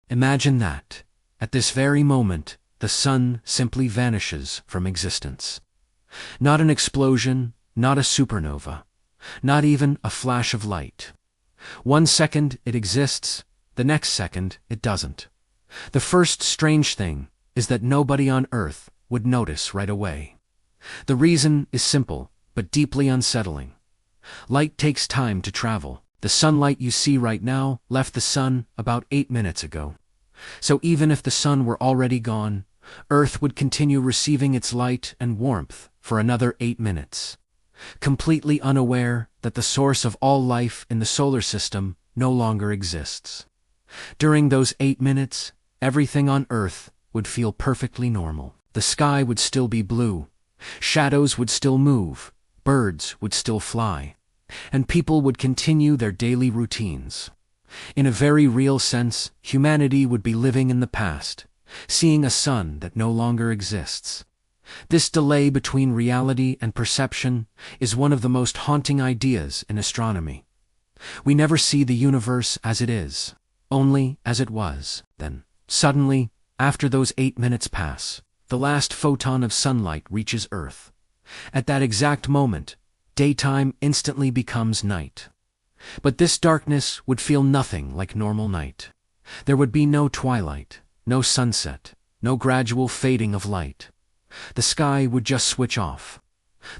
Imagine that, at this very moment, the sun simply vanishes from existence. Not an explosion, not a supernova, not even a flash of light. 1 second it exists, the next second it doesn't. The first strange thing is that nobody on Earth would notice right away. The reason is simple, but deeply unsettling. Light takes time to travel. The sunlight you see right now left the sun about 8 minutes ago. So even if the sun were already gone, Earth would continue receiving its light and warmth for another 8 minutes, completely unaware that the source of all life in the solar system no longer exists. During those 8 minutes, everything on Earth would feel perfectly normal. The sky would still be blue, shadows would still move, birds would still fly, and people would continue their daily routines. In a very real sense, humanity would be living in the past, seeing a sun that no longer exists. This delay between reality and perception is one of the most haunting ideas in astronomy. We never see the universe as it is, only as it was. Then, suddenly, after those 8 minutes pass, the last photon of sunlight reaches Earth. At that exact moment, daytime instantly becomes night. But this darkness would feel nothing like normal night. There would be no twilight, no sunset, no gradual fading of light. The sky would just switch off.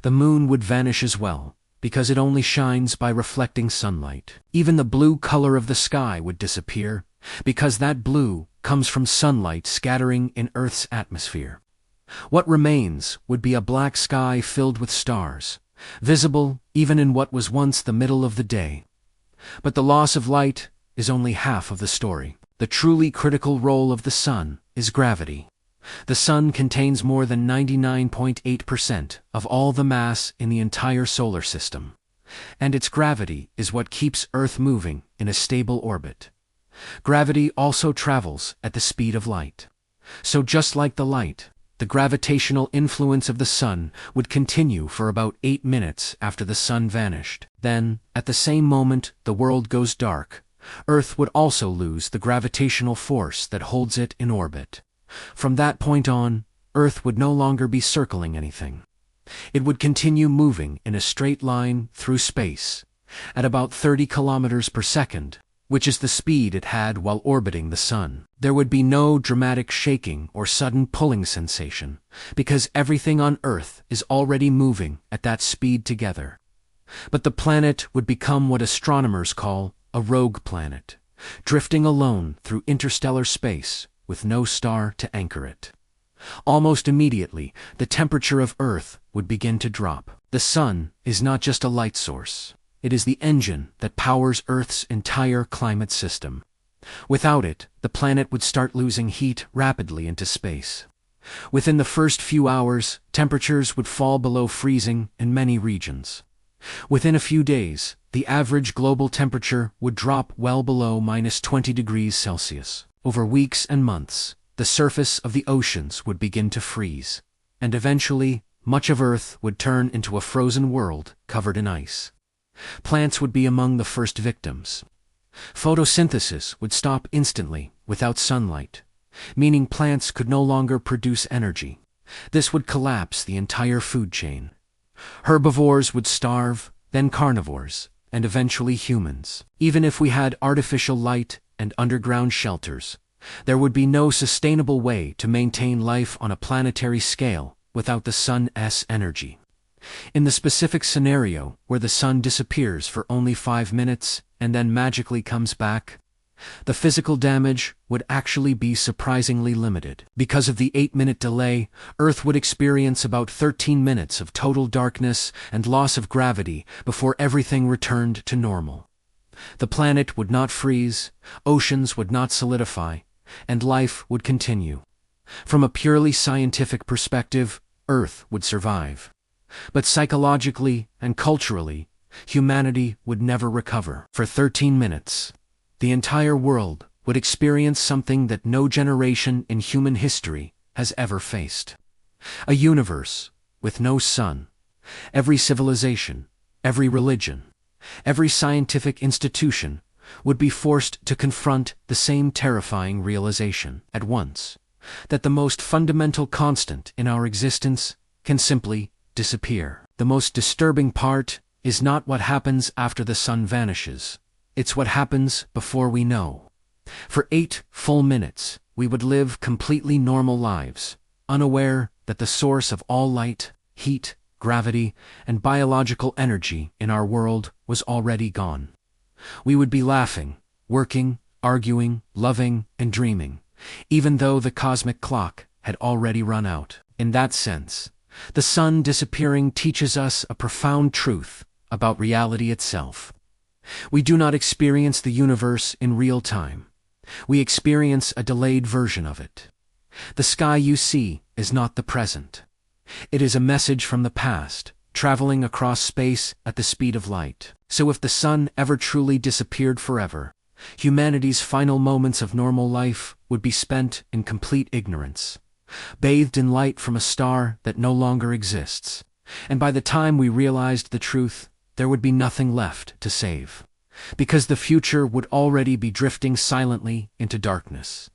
The moon would vanish as well, because it only shines by reflecting sunlight. Even the blue color of the sky would disappear, because that blue comes from sunlight scattering in Earth's atmosphere. What remains would be a black sky filled with stars, visible even in what was once the middle of the day. But the loss of light is only half of the story. The truly critical role of the sun is gravity. The sun contains more than 99.8% of all the mass in the entire solar system, and its gravity is what keeps Earth moving in a stable orbit. Gravity also travels at the speed of light. So just like the light, the gravitational influence of the sun would continue for about 8 minutes after the sun vanished. Then, at the same moment the world goes dark, Earth would also lose the gravitational force that holds it in orbit. From that point on, Earth would no longer be circling anything. It would continue moving in a straight line through space, at about 30 kilometers per second, which is the speed it had while orbiting the sun. There would be no dramatic shaking or sudden pulling sensation, because everything on Earth is already moving at that speed together. But the planet would become what astronomers call a rogue planet, drifting alone through interstellar space with no star to anchor it. Almost immediately, the temperature of Earth would begin to drop. The sun is not just a light source. It is the engine that powers Earth's entire climate system. Without it, the planet would start losing heat rapidly into space. Within the first few hours, temperatures would fall below freezing in many regions. Within a few days, the average global temperature would drop well below -20 degrees Celsius. Over weeks and months, the surface of the oceans would begin to freeze, and eventually, much of Earth would turn into a frozen world covered in ice. Plants would be among the first victims. Photosynthesis would stop instantly without sunlight, meaning plants could no longer produce energy. This would collapse the entire food chain. Herbivores would starve, then carnivores, and eventually humans. Even if we had artificial light and underground shelters, there would be no sustainable way to maintain life on a planetary scale without the sun's energy. In the specific scenario where the sun disappears for only 5 minutes and then magically comes back, the physical damage would actually be surprisingly limited. Because of the 8-minute delay, Earth would experience about 13 minutes of total darkness and loss of gravity before everything returned to normal. The planet would not freeze, oceans would not solidify, and life would continue. From a purely scientific perspective, Earth would survive. But psychologically and culturally, humanity would never recover. For 13 minutes, the entire world would experience something that no generation in human history has ever faced. A universe with no sun. Every civilization, every religion, every scientific institution would be forced to confront the same terrifying realization at once, that the most fundamental constant in our existence can simply disappear. The most disturbing part is not what happens after the sun vanishes. It's what happens before we know. For 8 full minutes, we would live completely normal lives, unaware that the source of all light, heat, gravity, and biological energy in our world was already gone. We would be laughing, working, arguing, loving, and dreaming, even though the cosmic clock had already run out. In that sense, the sun disappearing teaches us a profound truth about reality itself. We do not experience the universe in real time. We experience a delayed version of it. The sky you see is not the present. It is a message from the past, traveling across space at the speed of light. So if the sun ever truly disappeared forever, humanity's final moments of normal life would be spent in complete ignorance, bathed in light from a star that no longer exists. And by the time we realized the truth, there would be nothing left to save, because the future would already be drifting silently into darkness.